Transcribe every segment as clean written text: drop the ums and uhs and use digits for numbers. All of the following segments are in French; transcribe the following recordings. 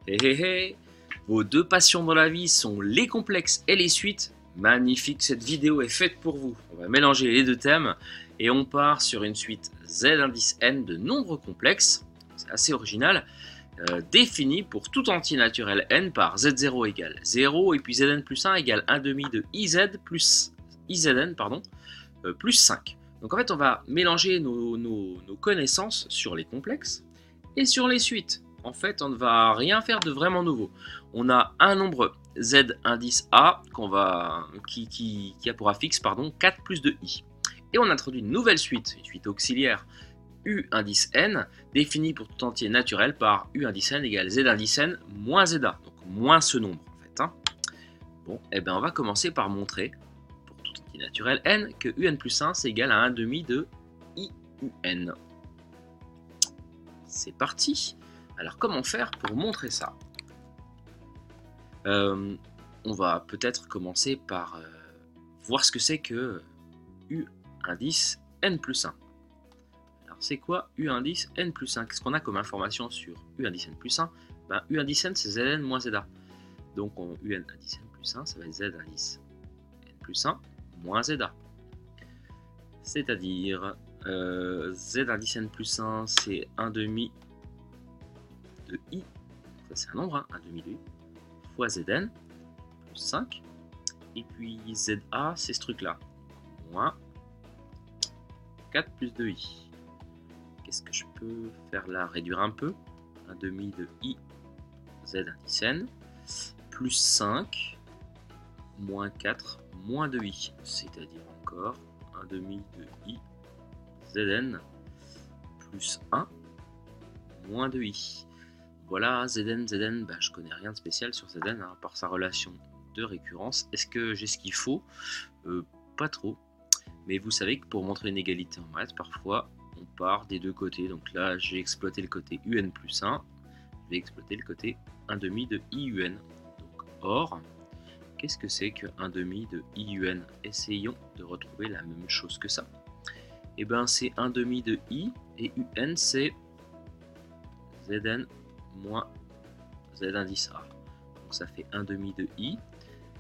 Hé hé hé, vos deux passions dans la vie sont les complexes et les suites. Magnifique, cette vidéo est faite pour vous. On va mélanger les deux thèmes et on part sur une suite Z indice n de nombres complexes, c'est assez original, définie pour tout entier naturel n par z0 égale 0 et puis zn plus 1 égale 1 demi de iz plus izn plus 5. Donc en fait on va mélanger nos connaissances sur les complexes et sur les suites. En fait, on ne va rien faire de vraiment nouveau. On a un nombre z indice a qui a pour affixe 4 plus de i. Et on introduit une nouvelle suite, une suite auxiliaire u indice n, définie pour tout entier naturel par u indice n égale z indice n moins za, donc moins ce nombre en fait. Bon, et bien on va commencer par montrer, pour tout entier naturel n, que un plus 1 c'est égal à 1 demi de iun. C'est parti. Alors comment faire pour montrer ça? On va peut-être commencer par voir ce que c'est que u indice n plus 1. Alors c'est quoi u indice n plus 1? Qu'est-ce qu'on a comme information sur u indice n plus 1? U indice n c'est zn moins za. Donc u indice n plus 1 ça va être z indice n plus 1 moins za. C'est-à-dire z indice n plus 1 c'est 1 demi de i, ça c'est un nombre, 1 demi de i, fois zn, plus 5, et puis za c'est ce truc là, moins 4 plus de i. Qu'est-ce que je peux faire là? Réduire un peu, 1 demi de i, z indice n, plus 5, moins 4, moins de i, c'est-à-dire encore 1 demi de i, zn, plus 1, moins de i. Voilà, Zn, je connais rien de spécial sur Zn, à part sa relation de récurrence. Est-ce que j'ai ce qu'il faut? Pas trop. Mais vous savez que pour montrer une égalité en maths, parfois, on part des deux côtés. Donc là, j'ai exploité le côté un plus 1. Je vais exploiter le côté 1 demi de iun. Donc, or, qu'est-ce que c'est que 1 demi de iun? Essayons de retrouver la même chose que ça. Et bien, c'est 1 demi de i, et un, c'est Zn moins z indice a. Donc ça fait 1 demi de i.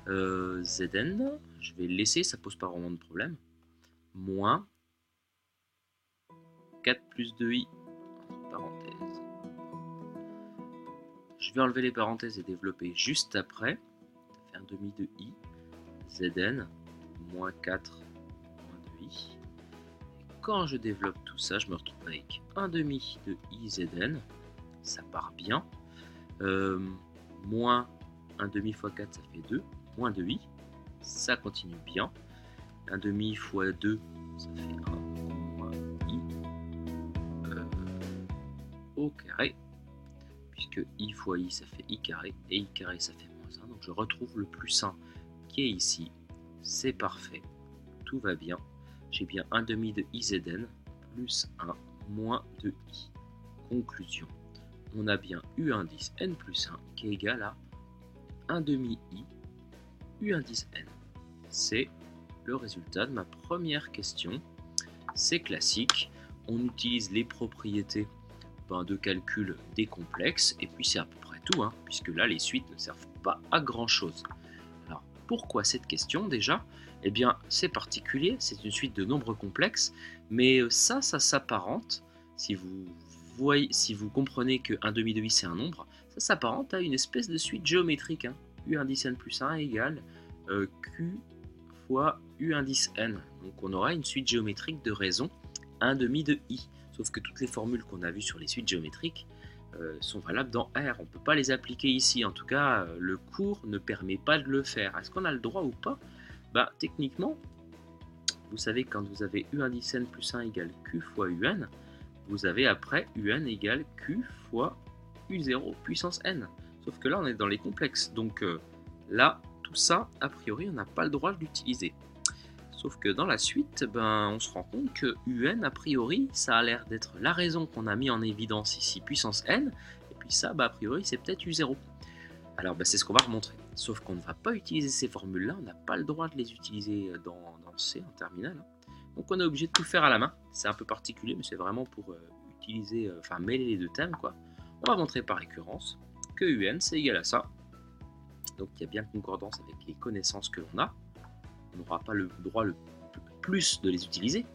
Zn, je vais le laisser, ça pose pas vraiment de problème. Moins 4 plus de i, parenthèse. Je vais enlever les parenthèses et développer juste après. Ça fait 1 demi de i. Zn, moins 4, moins de i. Et quand je développe tout ça, je me retrouve avec 1 demi de i Zn. Ça part bien, moins 1 demi fois 4 ça fait 2, moins 2i, ça continue bien, 1 demi fois 2 ça fait 1, moins i au carré, puisque i fois i ça fait i carré, et i carré ça fait moins 1, donc je retrouve le plus 1 qui est ici, c'est parfait, tout va bien, j'ai bien 1 demi de izn plus 1 moins 2i. Conclusion. On a bien u indice n plus 1 qui est égal à 1 demi i u indice n. C'est le résultat de ma première question. C'est classique. On utilise les propriétés de calcul des complexes et puis c'est à peu près tout, puisque là les suites ne servent pas à grand chose. Alors pourquoi cette question déjà? Eh bien c'est particulier, c'est une suite de nombres complexes, mais ça s'apparente, si vous comprenez que 1 demi de i c'est un nombre, ça s'apparente à une espèce de suite géométrique. U indice n plus 1 égale q fois u indice n. Donc on aura une suite géométrique de raison 1 demi de i. Sauf que toutes les formules qu'on a vues sur les suites géométriques sont valables dans R. On ne peut pas les appliquer ici. En tout cas, le cours ne permet pas de le faire. Est-ce qu'on a le droit ou pas? Techniquement, vous savez que quand vous avez u indice n plus 1 égale q fois un, vous avez après un égale q fois u0 puissance n. Sauf que là, on est dans les complexes. Donc là, tout ça, a priori, on n'a pas le droit de l'utiliser. Sauf que dans la suite, on se rend compte que un, a priori, ça a l'air d'être la raison qu'on a mis en évidence ici, puissance n. Et puis ça, a priori, c'est peut-être u0. Alors, c'est ce qu'on va remontrer. Sauf qu'on ne va pas utiliser ces formules-là. On n'a pas le droit de les utiliser dans C, en terminale. Donc on est obligé de tout faire à la main. C'est un peu particulier, mais c'est vraiment pour mêler les deux thèmes, quoi. On va montrer par récurrence que UN c'est égal à ça. Donc il y a bien concordance avec les connaissances que l'on a. On n'aura pas le droit le plus de les utiliser,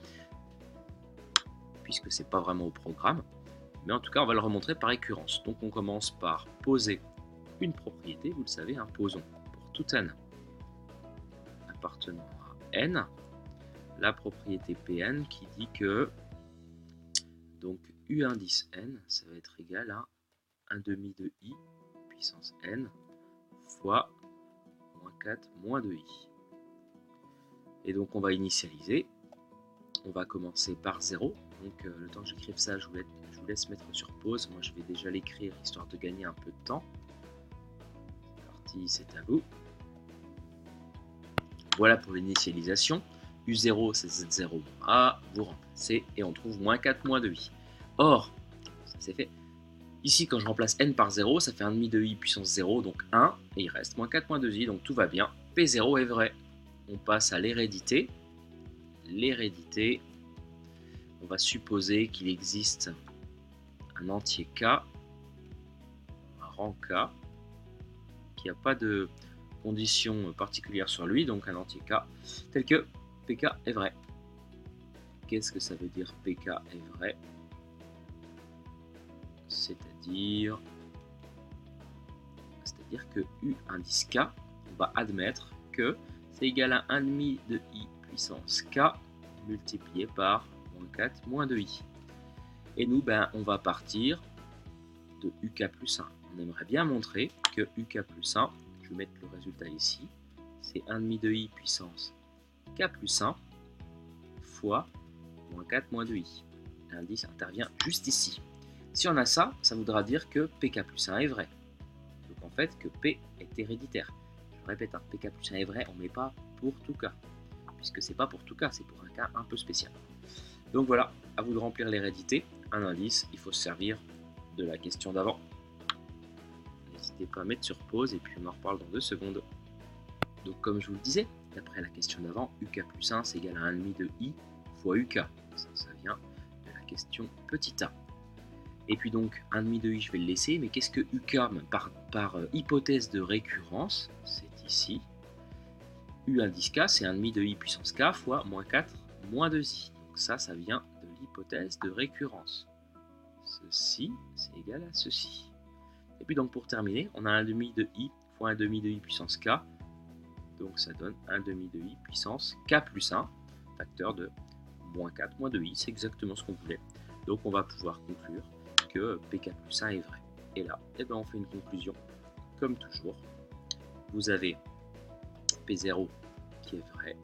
puisque c'est pas vraiment au programme. Mais en tout cas, on va le remontrer par récurrence. Donc on commence par poser une propriété, vous le savez, posons pour tout n appartenant à n, la propriété Pn qui dit que donc U indice n, ça va être égal à 1 demi de i puissance n fois moins 4 moins 2i. Et donc on va initialiser. On va commencer par 0. Donc le temps que j'écrive ça, je vous laisse mettre sur pause. Moi je vais déjà l'écrire histoire de gagner un peu de temps. C'est parti, c'est à vous. Voilà pour l'initialisation. U0 c'est Z0-A, vous remplacez et on trouve moins 4 moins 2i. Or, ça c'est fait. Ici quand je remplace n par 0, ça fait 1 demi de i puissance 0, donc 1, et il reste moins 4 moins 2i, donc tout va bien. P0 est vrai. On passe à l'hérédité. L'hérédité, on va supposer qu'il existe un entier K, un rang K, qui n'a pas de condition particulière sur lui, donc un entier K, tel que PK est vrai. Qu'est-ce que ça veut dire PK est vrai? C'est-à-dire que U indice K, on va admettre que c'est égal à 1 demi de i puissance K multiplié par moins 4 moins 2i. Et nous, on va partir de UK plus 1. On aimerait bien montrer que UK plus 1, je vais mettre le résultat ici, c'est 1 demi de i puissance K plus 1 fois moins 4 moins 2i. L'indice intervient juste ici. Si on a ça, ça voudra dire que PK plus 1 est vrai. Donc en fait, que P est héréditaire. Je répète, PK plus 1 est vrai, on ne met pas pour tout cas. Puisque c'est pas pour tout cas, c'est pour un cas un peu spécial. Donc voilà, à vous de remplir l'hérédité. Un indice, il faut se servir de la question d'avant. N'hésitez pas à mettre sur pause et puis on en reparle dans 2 secondes. Donc comme je vous le disais, d'après la question d'avant, UK plus 1 c'est égal à 1 demi de i fois UK. Ça vient de la question petit a. Et puis donc 1 demi de i, je vais le laisser, mais qu'est-ce que UK par hypothèse de récurrence? C'est ici. U indice K, c'est 1 demi de i puissance K fois moins 4 moins 2i. Donc ça vient de l'hypothèse de récurrence. Ceci, c'est égal à ceci. Et puis donc pour terminer, on a 1 demi de i fois 1 demi de i puissance K. Donc ça donne 1 demi de i puissance K plus 1, facteur de moins 4 moins 2i. C'est exactement ce qu'on voulait. Donc on va pouvoir conclure que PK plus 1 est vrai. Et là, on fait une conclusion. Comme toujours, vous avez P0 qui est vrai,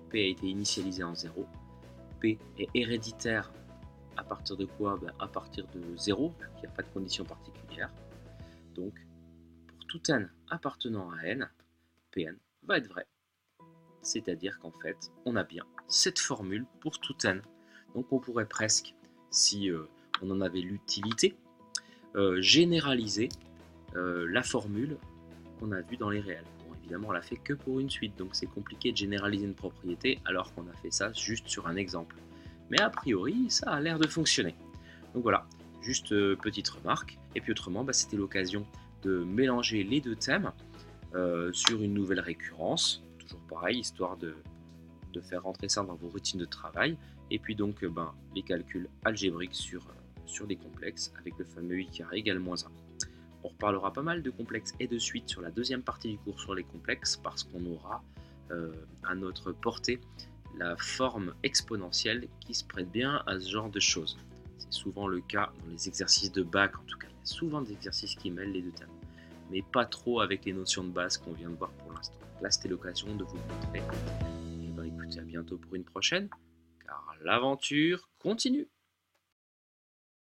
P a été initialisé en 0, P est héréditaire à partir de quoi? À partir de 0, il n'y a pas de condition particulière. Donc, pour tout n appartenant à n, Pn va être vrai. C'est-à-dire qu'en fait, on a bien cette formule pour tout n. Donc on pourrait presque, si on en avait l'utilité, généraliser la formule qu'on a vue dans les réels. Évidemment, on l'a fait que pour une suite, donc c'est compliqué de généraliser une propriété alors qu'on a fait ça juste sur un exemple. Mais a priori, ça a l'air de fonctionner. Donc voilà, juste petite remarque. Et puis autrement, c'était l'occasion de mélanger les deux thèmes sur une nouvelle récurrence. Toujours pareil, histoire de faire rentrer ça dans vos routines de travail. Et puis donc les calculs algébriques sur des complexes avec le fameux i carré égale moins 1. On reparlera pas mal de complexes et de suite sur la deuxième partie du cours sur les complexes parce qu'on aura à notre portée la forme exponentielle qui se prête bien à ce genre de choses. C'est souvent le cas dans les exercices de bac, en tout cas. Il y a souvent des exercices qui mêlent les deux thèmes, mais pas trop avec les notions de base qu'on vient de voir pour l'instant. Là, c'était l'occasion de vous le montrer. Et écoutez, à bientôt pour une prochaine, car l'aventure continue.